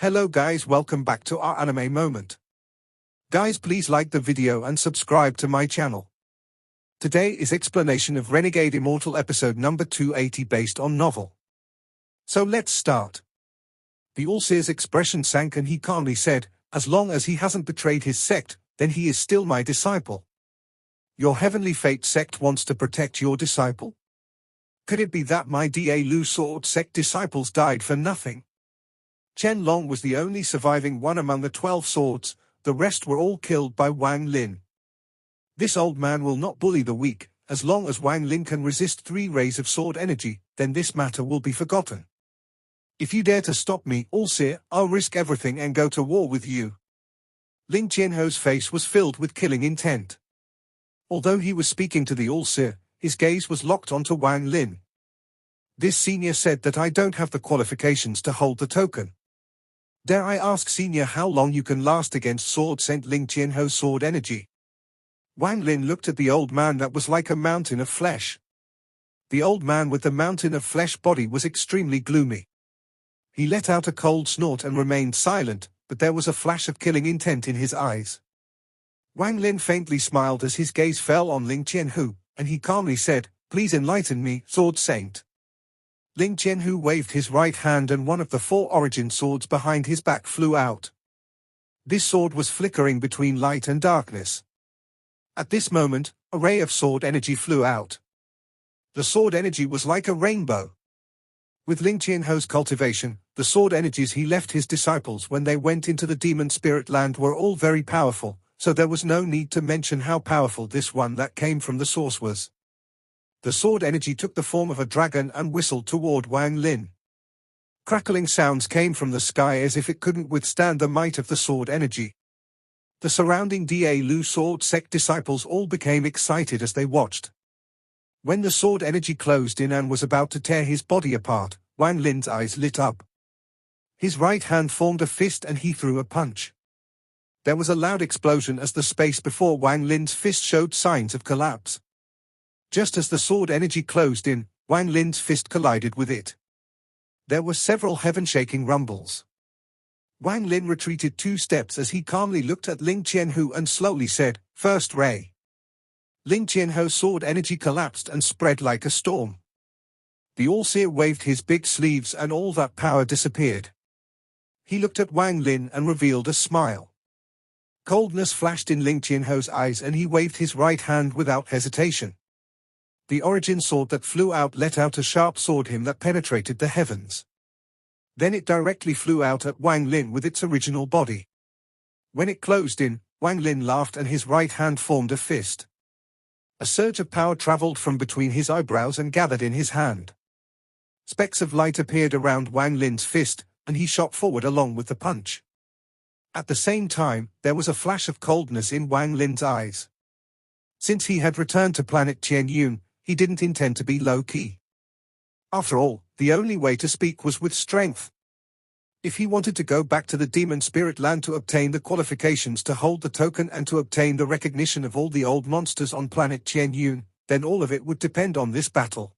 Hello guys, welcome back to our anime moment. Guys, please like the video and subscribe to my channel. Today is explanation of Renegade Immortal episode number 280 based on novel. So let's start. The All-Seer's expression sank and he calmly said, as long as he hasn't betrayed his sect, then he is still my disciple. Your Heavenly Fate sect wants to protect your disciple? Could it be that my Da Lu Sword sect disciples died for nothing? Chen Long was the only surviving one among the 12 swords, the rest were all killed by Wang Lin. This old man will not bully the weak, as long as Wang Lin can resist 3 rays of sword energy, then this matter will be forgotten. If you dare to stop me, All-Seer, I'll risk everything and go to war with you. Ling Qianho's face was filled with killing intent. Although he was speaking to the All-Seer, his gaze was locked onto Wang Lin. This senior said that I don't have the qualifications to hold the token. Dare I ask senior how long you can last against sword sent Ling Qianho's sword energy? Wang Lin looked at the old man that was like a mountain of flesh. The old man with the mountain of flesh body was extremely gloomy. He let out a cold snort and remained silent, but there was a flash of killing intent in his eyes. Wang Lin faintly smiled as his gaze fell on Ling Qianho, and he calmly said, "Please enlighten me, sword saint." Ling Qianho waved his right hand and one of the 4 origin swords behind his back flew out. This sword was flickering between light and darkness. At this moment, a ray of sword energy flew out. The sword energy was like a rainbow. With Ling Qianho's cultivation, the sword energies he left his disciples when they went into the demon spirit land were all very powerful, so there was no need to mention how powerful this one that came from the source was. The sword energy took the form of a dragon and whistled toward Wang Lin. Crackling sounds came from the sky as if it couldn't withstand the might of the sword energy. The surrounding Da Lu sword sect disciples all became excited as they watched. When the sword energy closed in and was about to tear his body apart, Wang Lin's eyes lit up. His right hand formed a fist and he threw a punch. There was a loud explosion as the space before Wang Lin's fist showed signs of collapse. Just as the sword energy closed in, Wang Lin's fist collided with it. There were several heaven-shaking rumbles. Wang Lin retreated 2 steps as he calmly looked at Ling Qianho and slowly said, "First ray." Ling Qianho's sword energy collapsed and spread like a storm. The All-Seer waved his big sleeves and all that power disappeared. He looked at Wang Lin and revealed a smile. Coldness flashed in Ling Qianho's eyes and he waved his right hand without hesitation. The origin sword that flew out let out a sharp sword hymn that penetrated the heavens. Then it directly flew out at Wang Lin with its original body. When it closed in, Wang Lin laughed and his right hand formed a fist. A surge of power traveled from between his eyebrows and gathered in his hand. Specks of light appeared around Wang Lin's fist, and he shot forward along with the punch. At the same time, there was a flash of coldness in Wang Lin's eyes. Since he had returned to planet Qianyun, he didn't intend to be low-key. After all, the only way to speak was with strength. If he wanted to go back to the demon spirit land to obtain the qualifications to hold the token and to obtain the recognition of all the old monsters on planet Qianyun, then all of it would depend on this battle.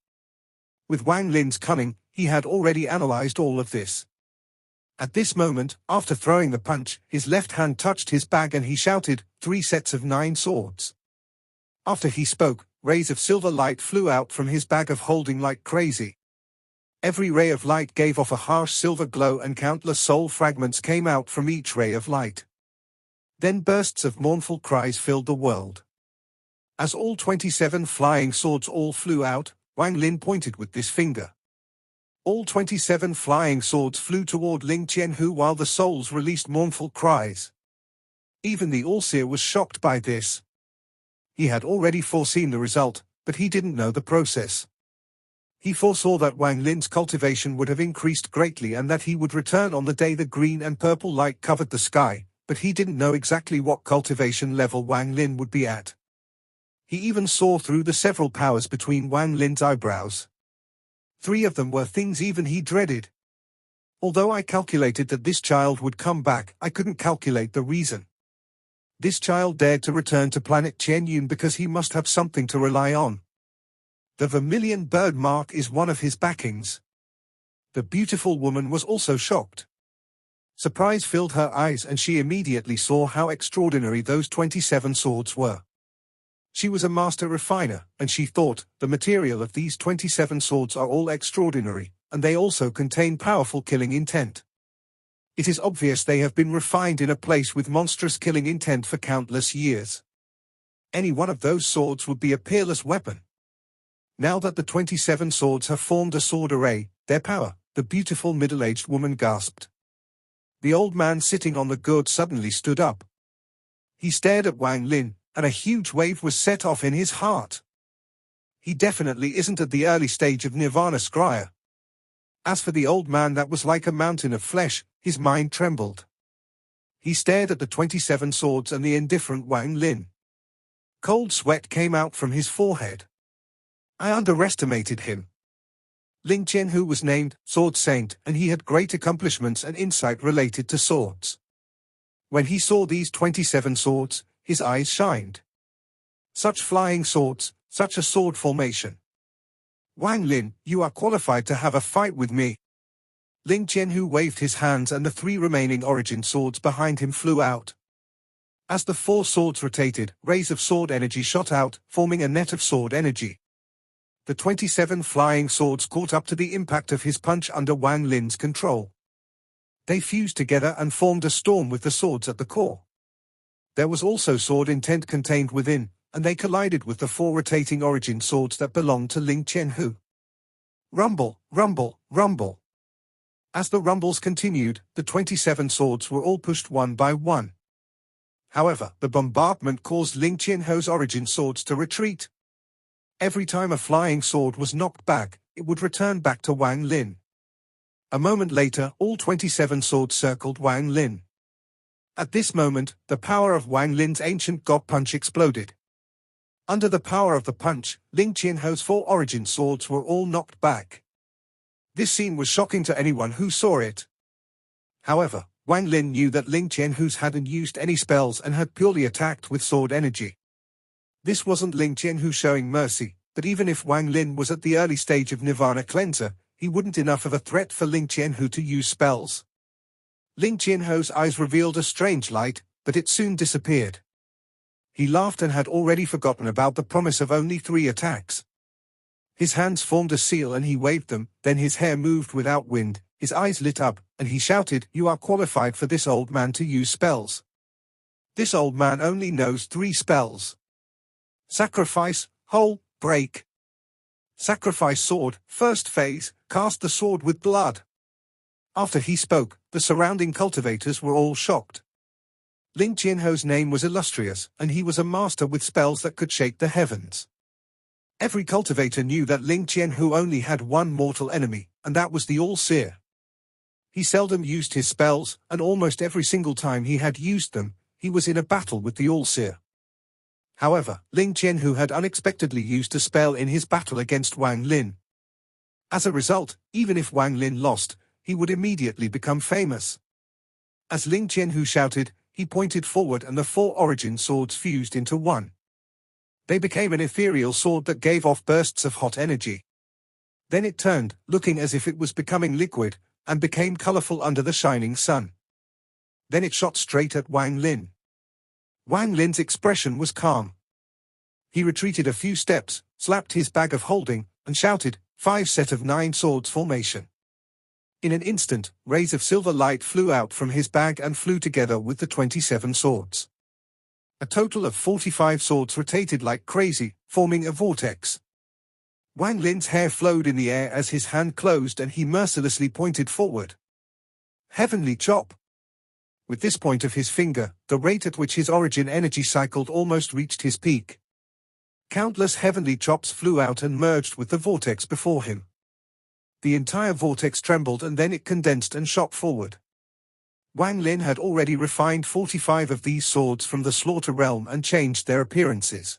With Wang Lin's cunning, he had already analyzed all of this. At this moment, after throwing the punch, his left hand touched his bag and he shouted, 3 sets of 9 swords. After he spoke, rays of silver light flew out from his bag of holding like crazy. Every ray of light gave off a harsh silver glow and countless soul fragments came out from each ray of light. Then bursts of mournful cries filled the world. As all 27 flying swords all flew out, Wang Lin pointed with this finger. All 27 flying swords flew toward Ling Qianho while the souls released mournful cries. Even the All-Seer was shocked by this. He had already foreseen the result, but he didn't know the process. He foresaw that Wang Lin's cultivation would have increased greatly and that he would return on the day the green and purple light covered the sky, but he didn't know exactly what cultivation level Wang Lin would be at. He even saw through the several powers between Wang Lin's eyebrows. 3 of them were things even he dreaded. Although I calculated that this child would come back, I couldn't calculate the reason. This child dared to return to planet Qianyun because he must have something to rely on. The vermilion bird mark is one of his backings. The beautiful woman was also shocked. Surprise filled her eyes and she immediately saw how extraordinary those 27 swords were. She was a master refiner, and she thought, the material of these 27 swords are all extraordinary, and they also contain powerful killing intent. It is obvious they have been refined in a place with monstrous killing intent for countless years. Any one of those swords would be a peerless weapon. Now that the 27 swords have formed a sword array, their power, the beautiful middle-aged woman gasped. The old man sitting on the gourd suddenly stood up. He stared at Wang Lin, and a huge wave was set off in his heart. He definitely isn't at the early stage of Nirvana Scrya. As for the old man, that was like a mountain of flesh, his mind trembled. He stared at the 27 swords and the indifferent Wang Lin. Cold sweat came out from his forehead. I underestimated him. Ling Qianhu was named Sword Saint, and he had great accomplishments and insight related to swords. When he saw these 27 swords, his eyes shined. Such flying swords, such a sword formation. Wang Lin, you are qualified to have a fight with me. Ling Qianhu waved his hands and the 3 remaining origin swords behind him flew out. As the 4 swords rotated, rays of sword energy shot out, forming a net of sword energy. The 27 flying swords caught up to the impact of his punch under Wang Lin's control. They fused together and formed a storm with the swords at the core. There was also sword intent contained within, and they collided with the 4 rotating origin swords that belonged to Ling Qianhu. Rumble, rumble, rumble. As the rumbles continued, the 27 swords were all pushed one by one. However, the bombardment caused Ling Qianhu's origin swords to retreat. Every time a flying sword was knocked back, it would return back to Wang Lin. A moment later, all 27 swords circled Wang Lin. At this moment, the power of Wang Lin's ancient God punch exploded. Under the power of the punch, Ling Qianhu's 4 origin swords were all knocked back. This scene was shocking to anyone who saw it. However, Wang Lin knew that Ling Qianhu hadn't used any spells and had purely attacked with sword energy. This wasn't Ling Qianhu showing mercy, but even if Wang Lin was at the early stage of Nirvana Cleanser, he wouldn't enough of a threat for Ling Qianhu to use spells. Ling Qianhu's eyes revealed a strange light, but it soon disappeared. He laughed and had already forgotten about the promise of only 3 attacks. His hands formed a seal and he waved them, then his hair moved without wind, his eyes lit up, and he shouted, "You are qualified for this old man to use spells. This old man only knows 3 spells. Sacrifice, hole, break. Sacrifice sword, first phase, cast the sword with blood." After he spoke, the surrounding cultivators were all shocked. Ling Qianhu's name was illustrious, and he was a master with spells that could shake the heavens. Every cultivator knew that Ling Qianhu only had one mortal enemy, and that was the All-Seer. He seldom used his spells, and almost every single time he had used them, he was in a battle with the All-Seer. However, Ling Qianhu had unexpectedly used a spell in his battle against Wang Lin. As a result, even if Wang Lin lost, he would immediately become famous. As Ling Qianhu shouted, he pointed forward and the 4 origin swords fused into one. They became an ethereal sword that gave off bursts of hot energy. Then it turned, looking as if it was becoming liquid, and became colorful under the shining sun. Then it shot straight at Wang Lin. Wang Lin's expression was calm. He retreated a few steps, slapped his bag of holding, and shouted, 5 set of 9 swords formation. In an instant, rays of silver light flew out from his bag and flew together with the 27 swords. A total of 45 swords rotated like crazy, forming a vortex. Wang Lin's hair flowed in the air as his hand closed and he mercilessly pointed forward. Heavenly chop! With this point of his finger, the rate at which his origin energy cycled almost reached his peak. Countless heavenly chops flew out and merged with the vortex before him. The entire vortex trembled and then it condensed and shot forward. Wang Lin had already refined 45 of these swords from the Slaughter Realm and changed their appearances.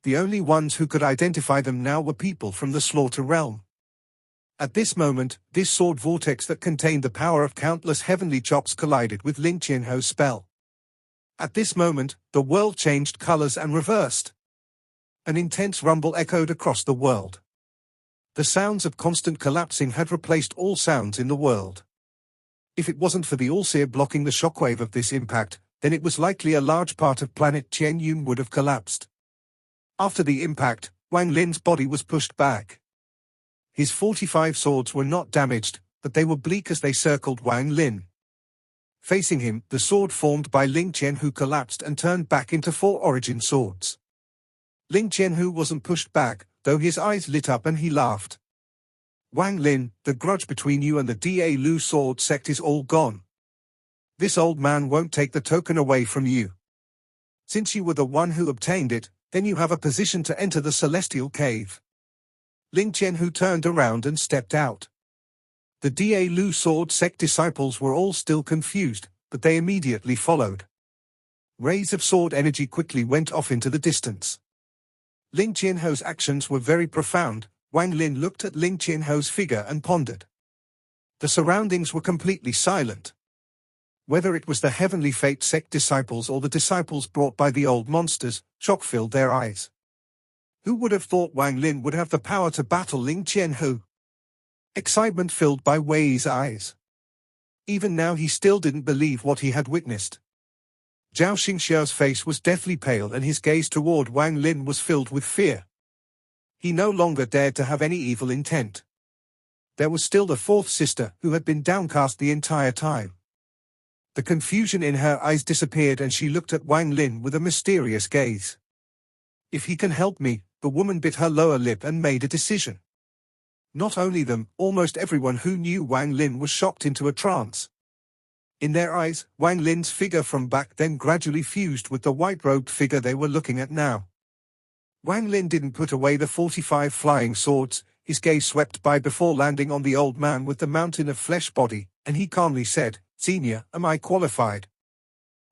The only ones who could identify them now were people from the Slaughter Realm. At this moment, this sword vortex that contained the power of countless heavenly chops collided with Ling Qianhu's spell. At this moment, the world changed colors and reversed. An intense rumble echoed across the world. The sounds of constant collapsing had replaced all sounds in the world. If it wasn't for the All-Seer blocking the shockwave of this impact, then it was likely a large part of planet Tianyun would have collapsed. After the impact, Wang Lin's body was pushed back. His 45 swords were not damaged, but they were bleak as they circled Wang Lin. Facing him, the sword formed by Ling Qianhu collapsed and turned back into 4 origin swords. Ling Qianhu wasn't pushed back, though his eyes lit up and he laughed. Wang Lin, the grudge between you and the Da Lu sword sect is all gone. This old man won't take the token away from you. Since you were the one who obtained it, then you have a position to enter the celestial cave. Ling Qianhu turned around and stepped out. The Da Lu sword sect disciples were all still confused, but they immediately followed. Rays of sword energy quickly went off into the distance. Ling Qianhu's actions were very profound. Wang Lin looked at Ling Qianhu's figure and pondered. The surroundings were completely silent. Whether it was the Heavenly Fate sect disciples or the disciples brought by the old monsters, shock filled their eyes. Who would have thought Wang Lin would have the power to battle Ling Qianhu? Excitement filled by Wei's eyes. Even now he still didn't believe what he had witnessed. Zhao Xingxiao's face was deathly pale and his gaze toward Wang Lin was filled with fear. He no longer dared to have any evil intent. There was still the 4th sister who had been downcast the entire time. The confusion in her eyes disappeared and she looked at Wang Lin with a mysterious gaze. If he can help me, the woman bit her lower lip and made a decision. Not only them, almost everyone who knew Wang Lin was shocked into a trance. In their eyes, Wang Lin's figure from back then gradually fused with the white-robed figure they were looking at now. Wang Lin didn't put away the 45 flying swords, his gaze swept by before landing on the old man with the mountain of flesh body, and he calmly said, "Senior, am I qualified?"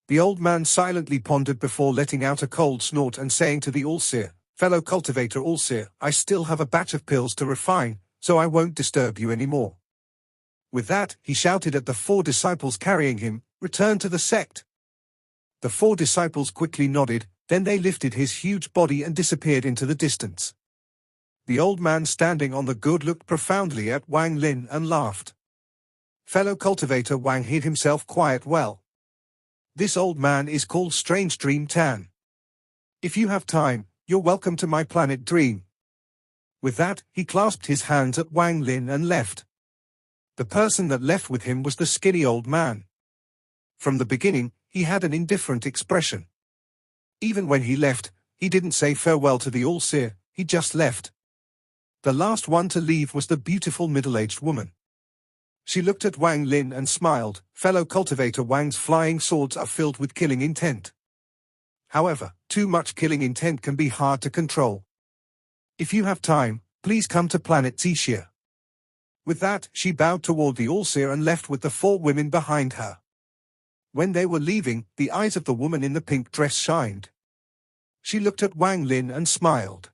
The old man silently pondered before letting out a cold snort and saying to the All-Seer, "Fellow cultivator All-Seer, I still have a batch of pills to refine, so I won't disturb you anymore." With that, he shouted at the 4 disciples carrying him, "Return to the sect." The 4 disciples quickly nodded, then they lifted his huge body and disappeared into the distance. The old man standing on the good looked profoundly at Wang Lin and laughed. Fellow cultivator Wang hid himself quiet well. This old man is called Strange Dream Tan. If you have time, you're welcome to my planet Dream. With that, he clasped his hands at Wang Lin and left. The person that left with him was the skinny old man. From the beginning, he had an indifferent expression. Even when he left, he didn't say farewell to the All-Seer, he just left. The last one to leave was the beautiful middle-aged woman. She looked at Wang Lin and smiled. Fellow cultivator Wang's flying swords are filled with killing intent. However, too much killing intent can be hard to control. If you have time, please come to planet Zixia. With that, she bowed toward the All-Seer and left with the 4 women behind her. When they were leaving, the eyes of the woman in the pink dress shined. She looked at Wang Lin and smiled.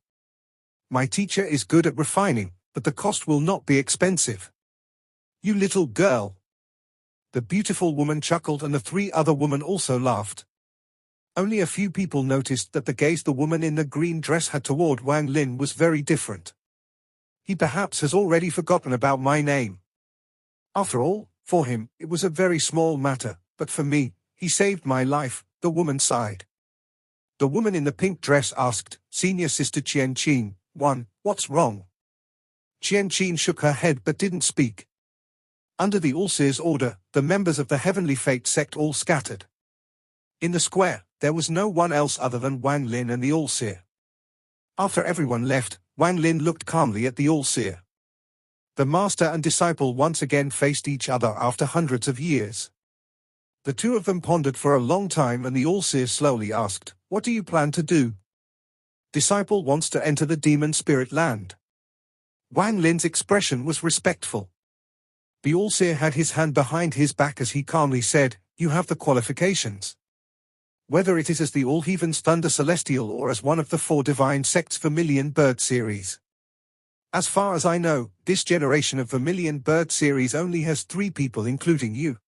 My teacher is good at refining, but the cost will not be expensive. You little girl. The beautiful woman chuckled and the 3 other women also laughed. Only a few people noticed that the gaze the woman in the green dress had toward Wang Lin was very different. He perhaps has already forgotten about my name. After all, for him, it was a very small matter, but for me, he saved my life, the woman sighed. The woman in the pink dress asked, Senior Sister Qian Qin, what's wrong? Qian Qin shook her head but didn't speak. Under the All-Seer's order, the members of the Heavenly Fate sect all scattered. In the square, there was no one else other than Wang Lin and the All-Seer. After everyone left, Wang Lin looked calmly at the All-Seer. The master and disciple once again faced each other after hundreds of years. The 2 of them pondered for a long time and the All-Seer slowly asked, "What do you plan to do?" Disciple wants to enter the demon spirit land. Wang Lin's expression was respectful. The All-Seer had his hand behind his back as he calmly said, "You have the qualifications. Whether it is as the All-Heavens Thunder Celestial or as one of the 4 divine sects Vermilion Bird series. As far as I know, this generation of Vermilion Bird series only has 3 people including you."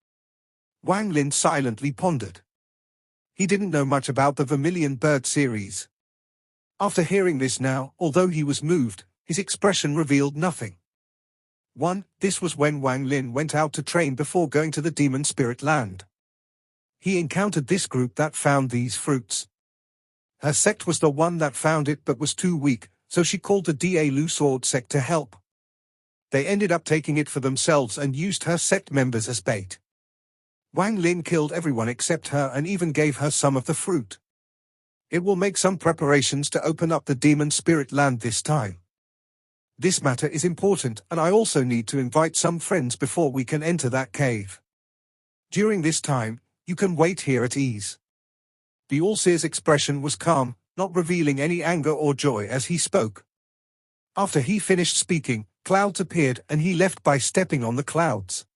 Wang Lin silently pondered. He didn't know much about the Vermilion Bird series. After hearing this now, although he was moved, his expression revealed nothing. 1. This was when Wang Lin went out to train before going to the demon spirit land. He encountered this group that found these fruits. Her sect was the one that found it but was too weak, so she called the Da Lu Sword sect to help. They ended up taking it for themselves and used her sect members as bait. Wang Lin killed everyone except her and even gave her some of the fruit. It will make some preparations to open up the demon spirit land this time. This matter is important, and I also need to invite some friends before we can enter that cave. During this time, you can wait here at ease. The All-Seer's expression was calm, not revealing any anger or joy as he spoke. After he finished speaking, clouds appeared and he left by stepping on the clouds.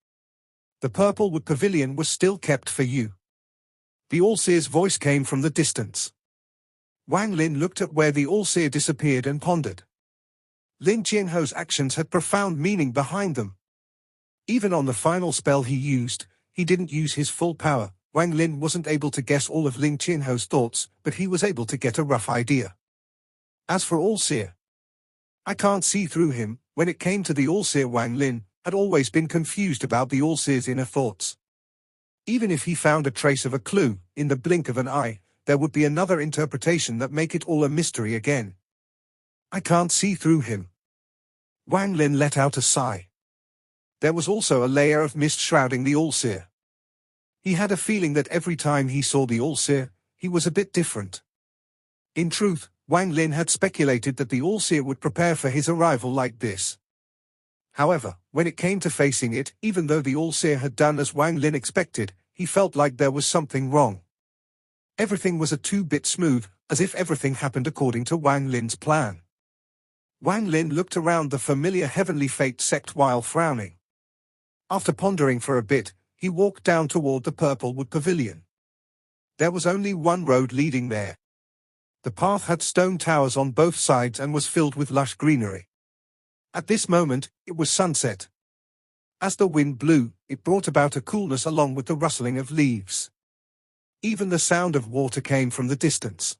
The purple wood pavilion was still kept for you. The All-Seer's voice came from the distance. Wang Lin looked at where the All-Seer disappeared and pondered. Lin Qianho's actions had profound meaning behind them. Even on the final spell he used, he didn't use his full power. Wang Lin wasn't able to guess all of Lin Qianho's thoughts, but he was able to get a rough idea. As for All-Seer, I can't see through him. When it came to the All-Seer, Wang Lin had always been confused about the All-Seer's inner thoughts. Even if he found a trace of a clue, in the blink of an eye, there would be another interpretation that make it all a mystery again. I can't see through him. Wang Lin let out a sigh. There was also a layer of mist shrouding the All-Seer. He had a feeling that every time he saw the All-Seer, he was a bit different. In truth, Wang Lin had speculated that the All-Seer would prepare for his arrival like this. However, when it came to facing it, even though the All-Seer had done as Wang Lin expected, he felt like there was something wrong. Everything was a two-bit smooth, as if everything happened according to Wang Lin's plan. Wang Lin looked around the familiar Heavenly Fate sect while frowning. After pondering for a bit, he walked down toward the purple wood pavilion. There was only one road leading there. The path had stone towers on both sides and was filled with lush greenery. At this moment, it was sunset. As the wind blew, it brought about a coolness along with the rustling of leaves. Even the sound of water came from the distance.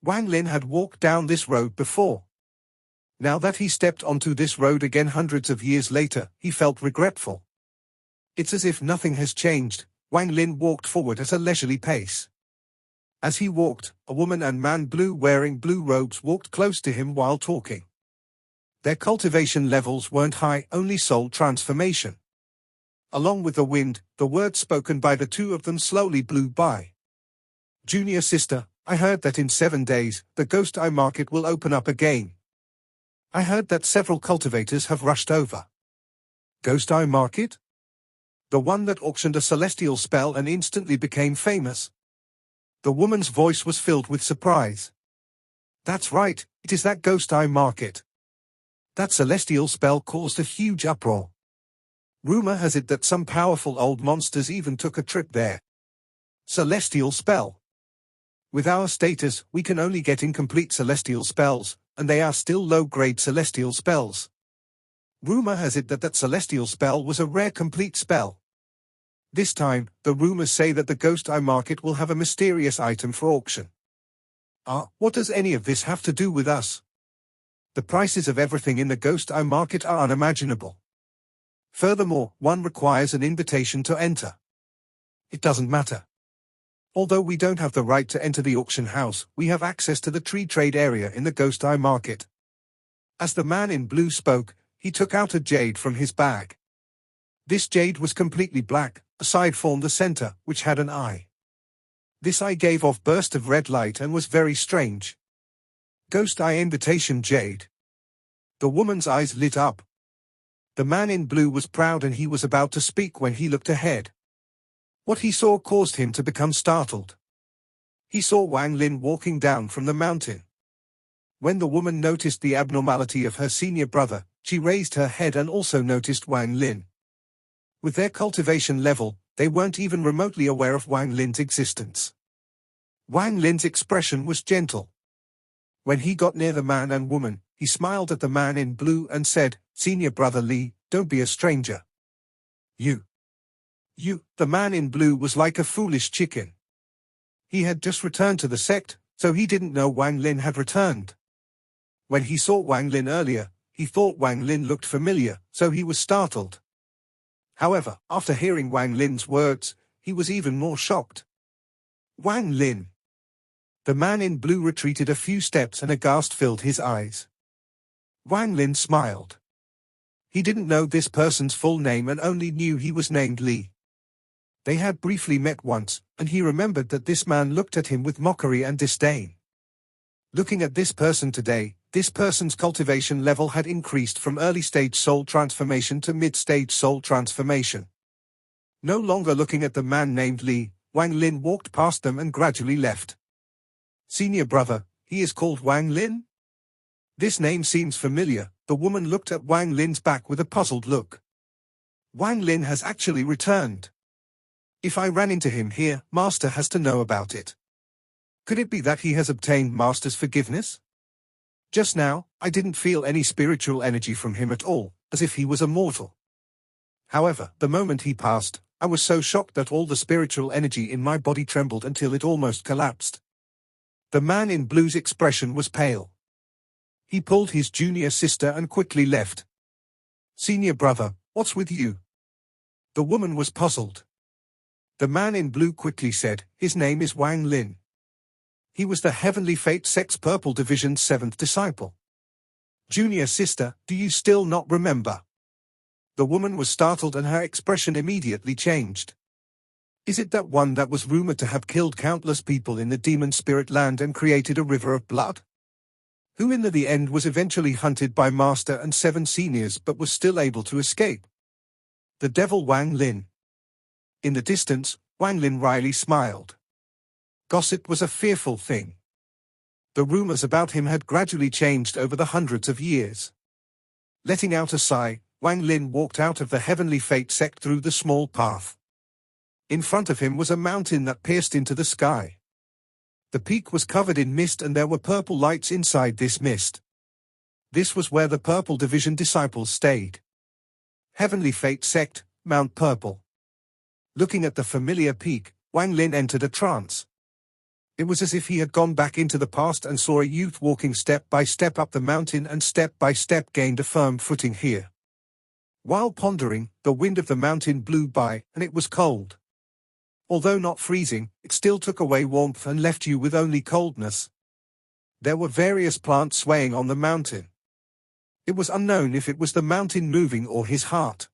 Wang Lin had walked down this road before. Now that he stepped onto this road again hundreds of years later, he felt regretful. It's as if nothing has changed. Wang Lin walked forward at a leisurely pace. As he walked, a woman and man wearing blue robes walked close to him while talking. Their cultivation levels weren't high, only soul transformation. Along with the wind, the words spoken by the two of them slowly blew by. Junior sister, I heard that in 7 days, the Ghost Eye market will open up again. I heard that several cultivators have rushed over. Ghost Eye market? The one that auctioned a celestial spell and instantly became famous. The woman's voice was filled with surprise. That's right, it is that Ghost Eye market. That celestial spell caused a huge uproar. Rumor has it that some powerful old monsters even took a trip there. Celestial spell. With our status, we can only get incomplete celestial spells, and they are still low-grade celestial spells. Rumor has it that that celestial spell was a rare complete spell. This time, the rumors say that the Ghost Eye market will have a mysterious item for auction. What does any of this have to do with us? The prices of everything in the Ghost Eye market are unimaginable. Furthermore, one requires an invitation to enter. It doesn't matter. Although we don't have the right to enter the auction house, we have access to the tree trade area in the Ghost Eye market. As the man in blue spoke, he took out a jade from his bag. This jade was completely black, aside from the center, which had an eye. This eye gave off burst of red light and was very strange. Ghost Eye invitation jade. The woman's eyes lit up. The man in blue was proud and he was about to speak when he looked ahead. What he saw caused him to become startled. He saw Wang Lin walking down from the mountain. When the woman noticed the abnormality of her senior brother, she raised her head and also noticed Wang Lin. With their cultivation level, they weren't even remotely aware of Wang Lin's existence. Wang Lin's expression was gentle. When he got near the man and woman, he smiled at the man in blue and said, "Senior brother Li, don't be a stranger. You, the man in blue was like a foolish chicken. He had just returned to the sect, so he didn't know Wang Lin had returned. When he saw Wang Lin earlier, he thought Wang Lin looked familiar, so he was startled. However, after hearing Wang Lin's words, he was even more shocked. Wang Lin. The man in blue retreated a few steps and aghast filled his eyes. Wang Lin smiled. He didn't know this person's full name and only knew he was named Li. They had briefly met once, and he remembered that this man looked at him with mockery and disdain. Looking at this person today, this person's cultivation level had increased from early-stage soul transformation to mid-stage soul transformation. No longer looking at the man named Li, Wang Lin walked past them and gradually left. Senior brother, he is called Wang Lin? This name seems familiar. The woman looked at Wang Lin's back with a puzzled look. Wang Lin has actually returned. If I ran into him here, Master has to know about it. Could it be that he has obtained Master's forgiveness? Just now, I didn't feel any spiritual energy from him at all, as if he was a mortal. However, the moment he passed, I was so shocked that all the spiritual energy in my body trembled until it almost collapsed. The man in blue's expression was pale. He pulled his junior sister and quickly left. Senior brother, what's with you? The woman was puzzled. The man in blue quickly said, his name is Wang Lin. He was the Heavenly Fate Sect's Purple Division's 7th disciple. Junior sister, do you still not remember? The woman was startled and her expression immediately changed. Is it that one that was rumored to have killed countless people in the demon spirit land and created a river of blood? Who in the end was eventually hunted by Master and 7 seniors but was still able to escape? The devil Wang Lin. In the distance, Wang Lin wryly smiled. Gossip was a fearful thing. The rumors about him had gradually changed over the hundreds of years. Letting out a sigh, Wang Lin walked out of the Heavenly Fate sect through the small path. In front of him was a mountain that pierced into the sky. The peak was covered in mist and there were purple lights inside this mist. This was where the Purple Division disciples stayed. Heavenly Fate sect, Mount Purple. Looking at the familiar peak, Wang Lin entered a trance. It was as if he had gone back into the past and saw a youth walking step by step up the mountain and step by step gained a firm footing here. While pondering, the wind of the mountain blew by, and it was cold. Although not freezing, it still took away warmth and left you with only coldness. There were various plants swaying on the mountain. It was unknown if it was the mountain moving or his heart.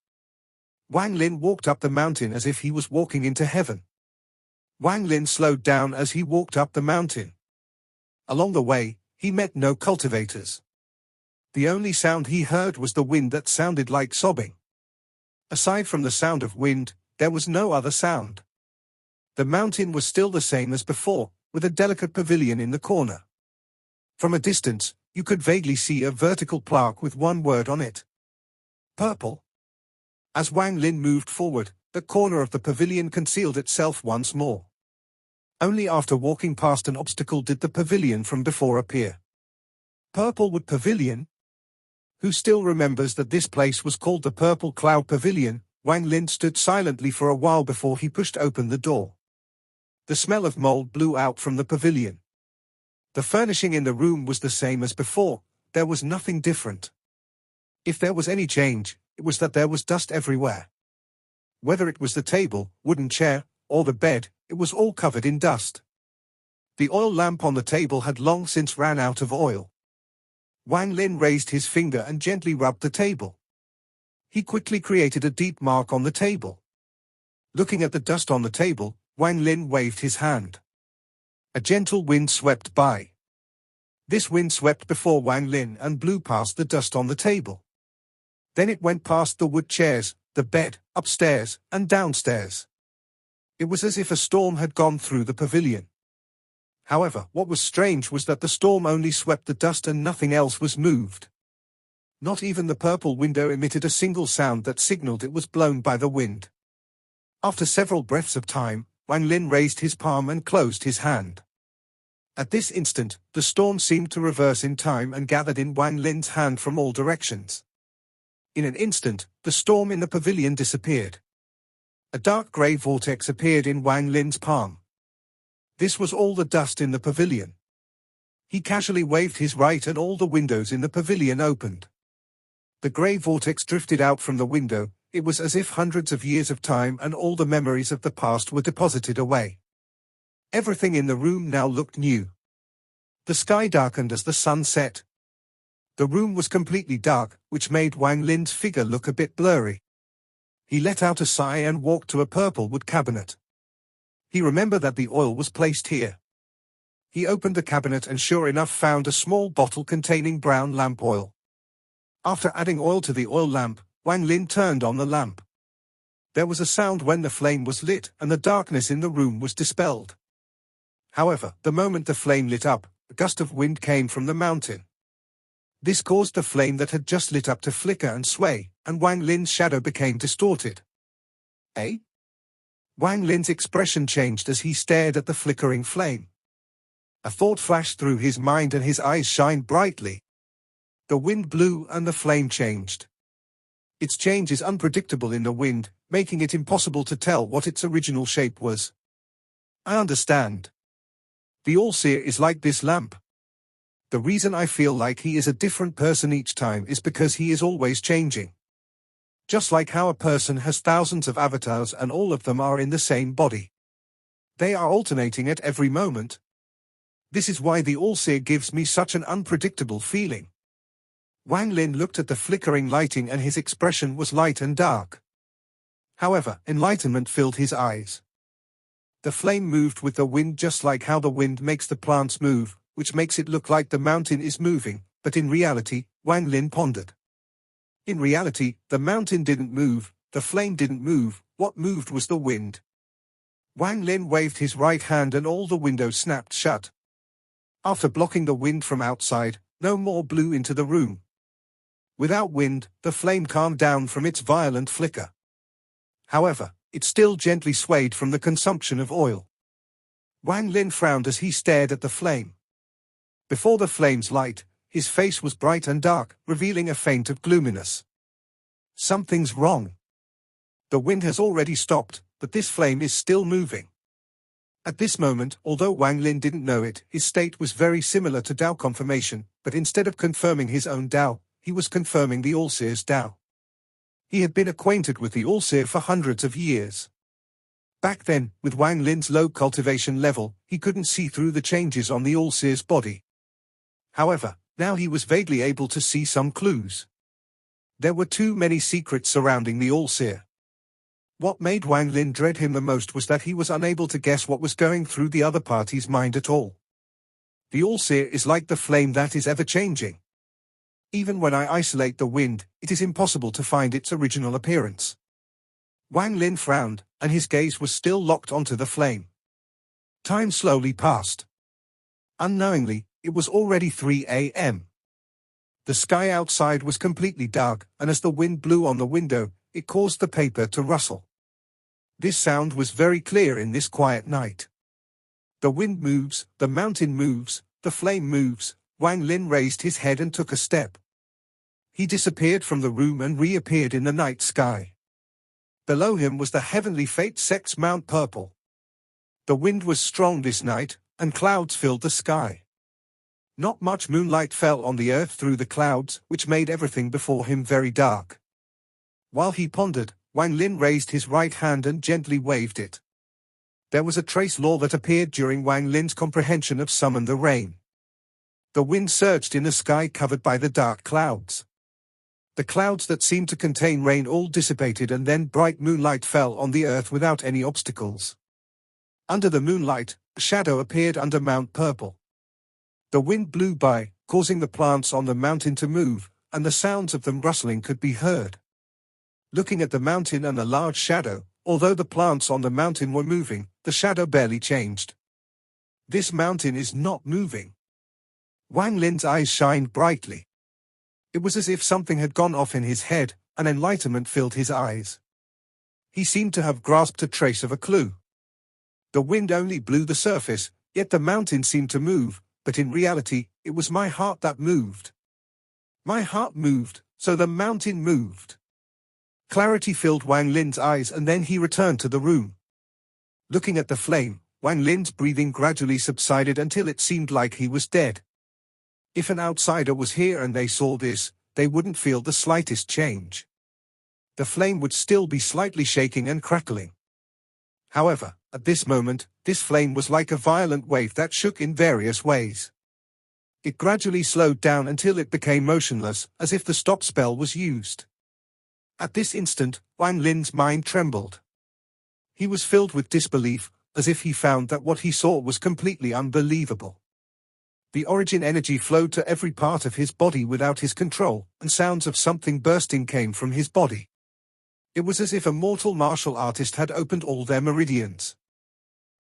Wang Lin walked up the mountain as if he was walking into heaven. Wang Lin slowed down as he walked up the mountain. Along the way, he met no cultivators. The only sound he heard was the wind that sounded like sobbing. Aside from the sound of wind, there was no other sound. The mountain was still the same as before, with a delicate pavilion in the corner. From a distance, you could vaguely see a vertical plaque with one word on it. Purple. As Wang Lin moved forward, the corner of the pavilion concealed itself once more. Only after walking past an obstacle did the pavilion from before appear. Purplewood Pavilion? Who still remembers that this place was called the Purple Cloud Pavilion? Wang Lin stood silently for a while before he pushed open the door. The smell of mold blew out from the pavilion. The furnishing in the room was the same as before, there was nothing different. If there was any change, it was that there was dust everywhere. Whether it was the table, wooden chair, or the bed, it was all covered in dust. The oil lamp on the table had long since ran out of oil. Wang Lin raised his finger and gently rubbed the table. He quickly created a deep mark on the table. Looking at the dust on the table, Wang Lin waved his hand. A gentle wind swept by. This wind swept before Wang Lin and blew past the dust on the table. Then it went past the wood chairs, the bed, upstairs, and downstairs. It was as if a storm had gone through the pavilion. However, what was strange was that the storm only swept the dust and nothing else was moved. Not even the purple window emitted a single sound that signaled it was blown by the wind. After several breaths of time, Wang Lin raised his palm and closed his hand. At this instant, the storm seemed to reverse in time and gathered in Wang Lin's hand from all directions. In an instant, the storm in the pavilion disappeared. A dark grey vortex appeared in Wang Lin's palm. This was all the dust in the pavilion. He casually waved his right and all the windows in the pavilion opened. The grey vortex drifted out from the window. It was as if hundreds of years of time and all the memories of the past were deposited away. Everything in the room now looked new. The sky darkened as the sun set. The room was completely dark, which made Wang Lin's figure look a bit blurry. He let out a sigh and walked to a purple wood cabinet. He remembered that the oil was placed here. He opened the cabinet and sure enough found a small bottle containing brown lamp oil. After adding oil to the oil lamp, Wang Lin turned on the lamp. There was a sound when the flame was lit and the darkness in the room was dispelled. However, the moment the flame lit up, a gust of wind came from the mountain. This caused the flame that had just lit up to flicker and sway, and Wang Lin's shadow became distorted. Eh? Wang Lin's expression changed as he stared at the flickering flame. A thought flashed through his mind and his eyes shined brightly. The wind blew and the flame changed. Its change is unpredictable in the wind, making it impossible to tell what its original shape was. I understand. The All-Seer is like this lamp. The reason I feel like he is a different person each time is because he is always changing. Just like how a person has thousands of avatars and all of them are in the same body. They are alternating at every moment. This is why the All-Seer gives me such an unpredictable feeling. Wang Lin looked at the flickering lighting and his expression was light and dark. However, enlightenment filled his eyes. The flame moved with the wind just like how the wind makes the plants move, which makes it look like the mountain is moving, but in reality, Wang Lin pondered. In reality, the mountain didn't move, the flame didn't move, what moved was the wind. Wang Lin waved his right hand and all the windows snapped shut. After blocking the wind from outside, no more blew into the room. Without wind, the flame calmed down from its violent flicker. However, it still gently swayed from the consumption of oil. Wang Lin frowned as he stared at the flame. Before the flame's light, his face was bright and dark, revealing a feint of gloominess. Something's wrong. The wind has already stopped, but this flame is still moving. At this moment, although Wang Lin didn't know it, his state was very similar to Dao confirmation, but instead of confirming his own Dao, he was confirming the All-Seer's Dao. He had been acquainted with the All-Seer for hundreds of years. Back then, with Wang Lin's low cultivation level, he couldn't see through the changes on the All-Seer's body. However, now he was vaguely able to see some clues. There were too many secrets surrounding the All-Seer. What made Wang Lin dread him the most was that he was unable to guess what was going through the other party's mind at all. The All-Seer is like the flame that is ever-changing. Even when I isolate the wind, it is impossible to find its original appearance. Wang Lin frowned, and his gaze was still locked onto the flame. Time slowly passed. Unknowingly, it was already 3 a.m. The sky outside was completely dark, and as the wind blew on the window, it caused the paper to rustle. This sound was very clear in this quiet night. The wind moves, the mountain moves, the flame moves. Wang Lin raised his head and took a step. He disappeared from the room and reappeared in the night sky. Below him was the heavenly fate sect's Mount Purple. The wind was strong this night, and clouds filled the sky. Not much moonlight fell on the earth through the clouds, which made everything before him very dark. While he pondered, Wang Lin raised his right hand and gently waved it. There was a trace law that appeared during Wang Lin's comprehension of summon the rain. The wind surged in a sky covered by the dark clouds. The clouds that seemed to contain rain all dissipated and then bright moonlight fell on the earth without any obstacles. Under the moonlight, a shadow appeared under Mount Purple. The wind blew by, causing the plants on the mountain to move, and the sounds of them rustling could be heard. Looking at the mountain and the large shadow, although the plants on the mountain were moving, the shadow barely changed. This mountain is not moving. Wang Lin's eyes shined brightly. It was as if something had gone off in his head, and enlightenment filled his eyes. He seemed to have grasped a trace of a clue. The wind only blew the surface, yet the mountain seemed to move, but in reality, it was my heart that moved. My heart moved, so the mountain moved. Clarity filled Wang Lin's eyes and then he returned to the room. Looking at the flame, Wang Lin's breathing gradually subsided until it seemed like he was dead. If an outsider was here and they saw this, they wouldn't feel the slightest change. The flame would still be slightly shaking and crackling. However, at this moment, this flame was like a violent wave that shook in various ways. It gradually slowed down until it became motionless, as if the stop spell was used. At this instant, Wang Lin's mind trembled. He was filled with disbelief, as if he found that what he saw was completely unbelievable. The origin energy flowed to every part of his body without his control, and sounds of something bursting came from his body. It was as if a mortal martial artist had opened all their meridians.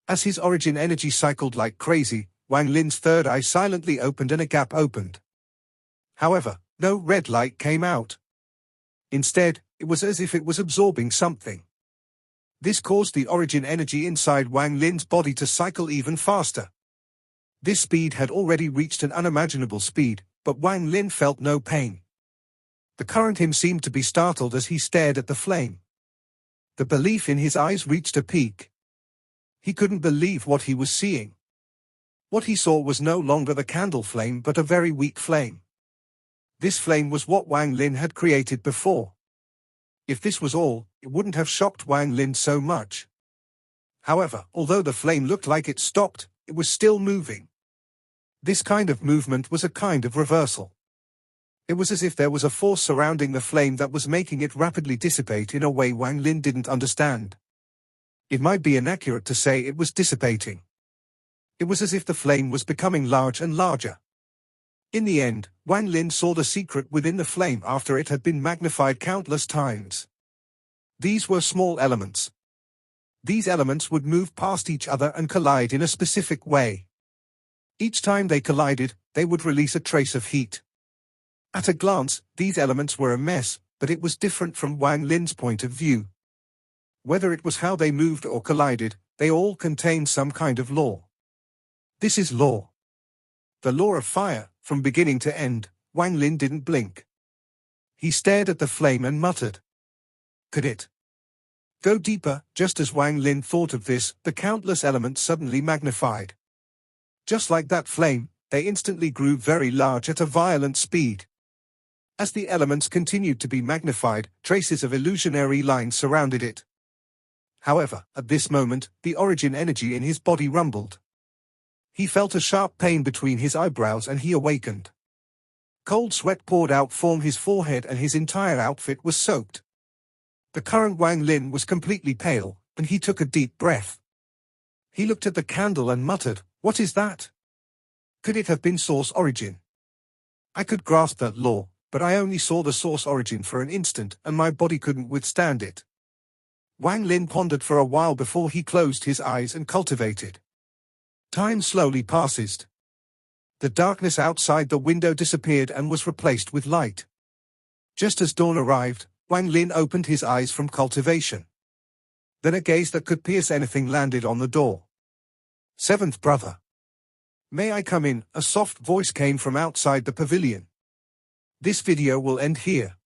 As his origin energy cycled like crazy, Wang Lin's third eye silently opened and a gap opened. However, no red light came out. Instead, it was as if it was absorbing something. This caused the origin energy inside Wang Lin's body to cycle even faster. This speed had already reached an unimaginable speed, but Wang Lin felt no pain. The current him seemed to be startled as he stared at the flame. The belief in his eyes reached a peak. He couldn't believe what he was seeing. What he saw was no longer the candle flame but a very weak flame. This flame was what Wang Lin had created before. If this was all, it wouldn't have shocked Wang Lin so much. However, although the flame looked like it stopped, it was still moving. This kind of movement was a kind of reversal. It was as if there was a force surrounding the flame that was making it rapidly dissipate in a way Wang Lin didn't understand. It might be inaccurate to say it was dissipating. It was as if the flame was becoming large and larger. In the end, Wang Lin saw the secret within the flame after it had been magnified countless times. These were small elements. These elements would move past each other and collide in a specific way. Each time they collided, they would release a trace of heat. At a glance, these elements were a mess, but it was different from Wang Lin's point of view. Whether it was how they moved or collided, they all contained some kind of law. This is law. The law of fire, from beginning to end. Wang Lin didn't blink. He stared at the flame and muttered. Could it go deeper? Just as Wang Lin thought of this, the countless elements suddenly magnified. Just like that flame, they instantly grew very large at a violent speed. As the elements continued to be magnified, traces of illusionary lines surrounded it. However, at this moment, the origin energy in his body rumbled. He felt a sharp pain between his eyebrows and he awakened. Cold sweat poured out from his forehead and his entire outfit was soaked. The current Wang Lin was completely pale, and he took a deep breath. He looked at the candle and muttered, "What is that? Could it have been source origin?" I could grasp that law, but I only saw the source origin for an instant and my body couldn't withstand it. Wang Lin pondered for a while before he closed his eyes and cultivated. Time slowly passes. The darkness outside the window disappeared and was replaced with light. Just as dawn arrived, Wang Lin opened his eyes from cultivation. Then a gaze that could pierce anything landed on the door. "Seventh brother. May I come in?" A soft voice came from outside the pavilion. This video will end here.